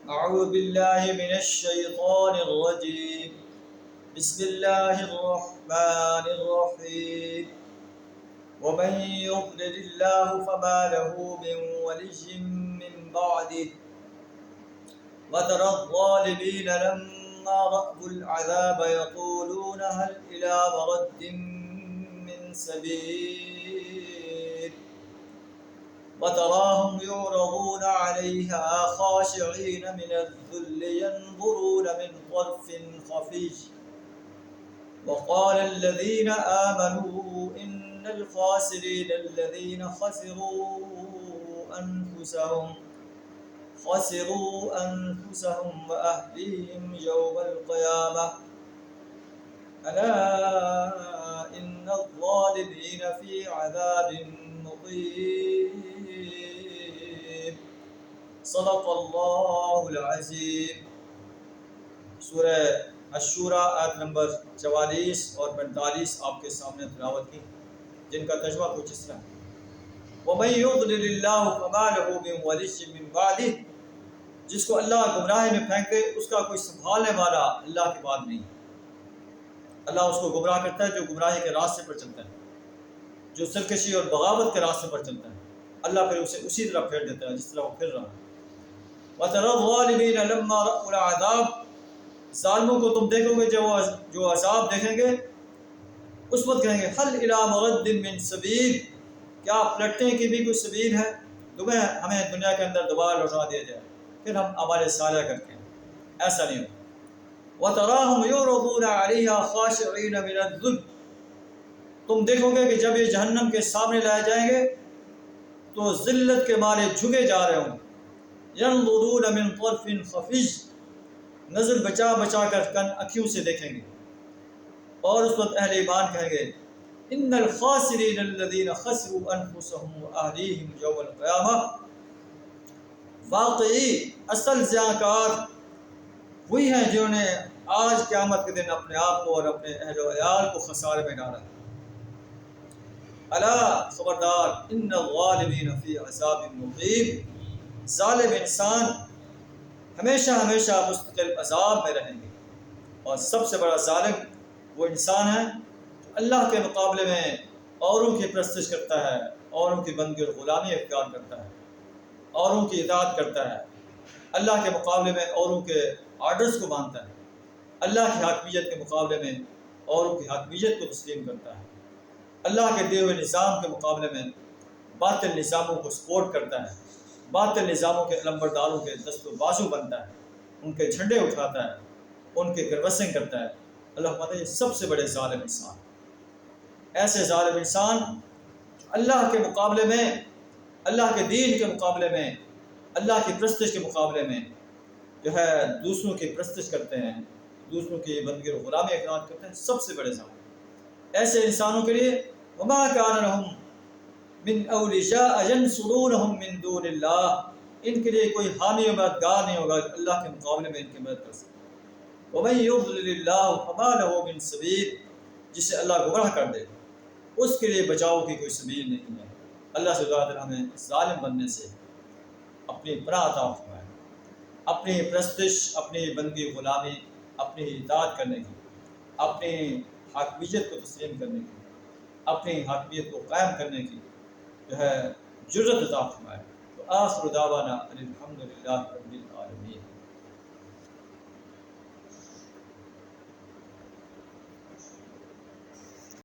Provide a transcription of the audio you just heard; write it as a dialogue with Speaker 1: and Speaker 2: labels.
Speaker 1: أعوذ بالله من الشيطان الرجيم. بسم الله الرحمن الرحيم. ومن يضلل الله فما له من ولي من بعده وترى الظالمين لما رأوا العذاب يقولون هل إلى مرد من سبيل وتراهم يعرضون عليها خاشعين من الذل ينظرون من طرف خفي وقال الذين آمنوا إن الخاسرين الذين خسروا أنفسهم وأهليهم يوم القيامة ألا إن الظالمين في عذاب مقيم. صدق اللہ العظیم. سورہ الشورى آیت نمبر 44 اور 45 آپ کے سامنے تلاوت کی، جن کا ترجمہ کچھ اس طرح ہے: وَمَن يُضْلِلِ اللَّهُ فَمَا لَهُ مِن وَلِيٍّ مِّن بَعْدِهِ. جس کو اللہ گمراہی میں پھینکے اس کا کوئی سنبھالنے والا اللہ کے بعد نہیں. اللہ اس کو گمراہ کرتا ہے جو گمراہی کے راستے پر چلتا ہے، جو سرکشی اور بغاوت کے راستے پر چلتا ہے. اللہ پھر اسے اسی طرح پھیر دیتا ہے جس طرح وہ پھر رہا ہے. وَتَرَى الظَّالِمِينَ لَمَّا رَأُوا الْعَذَابَ. ظالموں کو تم دیکھو گے جو عذاب دیکھیں گے اس وقت کہیں گے هَلْ إِلَى مَرَدٍ مِّن سَبِيلٍ. کیا پلٹنے کی بھی کوئی سبیل ہے؟ ہمیں دنیا کے اندر دوبارہ لوٹا دیا جائے پھر ہم عمل صالح کر کے. ایسا نہیں ہوگا. وَتَرَاهُمْ يُعْرَضُونَ عَلَيْهَا خَاشِعِينَ مِنَ الذُّلِّ. تم دیکھو گے کہ جب یہ جہنم کے سامنے لائے جائیں گے تو ذلت کے مارے جھکے جا رہے ہوں. يَنظُرُونَ مِن طَرْفٍ خَفِيٍّ. نظر بچا بچا کر کن اکھیوں سے دیکھیں گے. اور اس وقت اہل ایمان کہیں گے ان الخاسرین الذین خسروا انفسهم واہلیہم یوم القیامہ. واقعی اصل زیانکار وہی ہیں جنہوں نے آج قیامت کے دن اپنے آپ کو اور اپنے اہل و عیال کو خسارے میں ڈالا. الا خبردار ان الظالمین فی عذاب مقیم. ظالم انسان ہمیشہ ہمیشہ مستقل عذاب میں رہیں گے. اور سب سے بڑا ظالم وہ انسان ہے جو اللہ کے مقابلے میں اوروں کی پرستش کرتا ہے، اوروں کی بندگی اور غلامی اختیار کرتا ہے، اوروں کی اطاعت کرتا ہے، اللہ کے مقابلے میں اوروں کے آرڈرز کو مانتا ہے، اللہ کی حاکمیت کے مقابلے میں اوروں کی حاکمیت کو تسلیم کرتا ہے، اللہ کے دیے ہوئے نظام کے مقابلے میں باطل نظاموں کو سپورٹ کرتا ہے، باطل نظاموں کے علمبرداروں کے دست و بازو بنتا ہے، ان کے جھنڈے اٹھاتا ہے، ان کے گروسنگ کرتا ہے. اللہ فرماتا ہے یہ سب سے بڑے ظالم انسان. ایسے ظالم انسان اللہ کے مقابلے میں، اللہ کے دین کے مقابلے میں، اللہ کی پرستش کے مقابلے میں جو ہے دوسروں کی پرستش کرتے ہیں، دوسروں کی بندگی اور غلامی اختیار کرتے ہیں، سب سے بڑے ظالم. ایسے انسانوں کے لیے وما كان لهم من اولیاء ينصرونهم من دون اللہ. ان کے لیے کوئی حامی و مددگار نہیں ہوگا جو اللہ کے مقابلے میں ان کی مدد کر سکے. وَمَن يُضْلِلِ اللَّهُ فَمَا لَهُ مِن سَبِيلٍ. جسے اللہ گمراہ کر دے اس کے لیے بچاؤ کی کوئی سبیل نہیں ہے. اللہ سے دعا کریں ہمیں ظالم بننے سے اپنی پناہ عطا فرمائے، اپنی پرستش، اپنی بندگی غلامی، اپنی اطاعت کرنے کی، اپنی حاکمیت کو تسلیم کرنے کی، اپنی حاکمیت کو قائم کرنے کی جو ہے جرأت عطا فرمائے. تو آخر دعوانا الحمدللہ.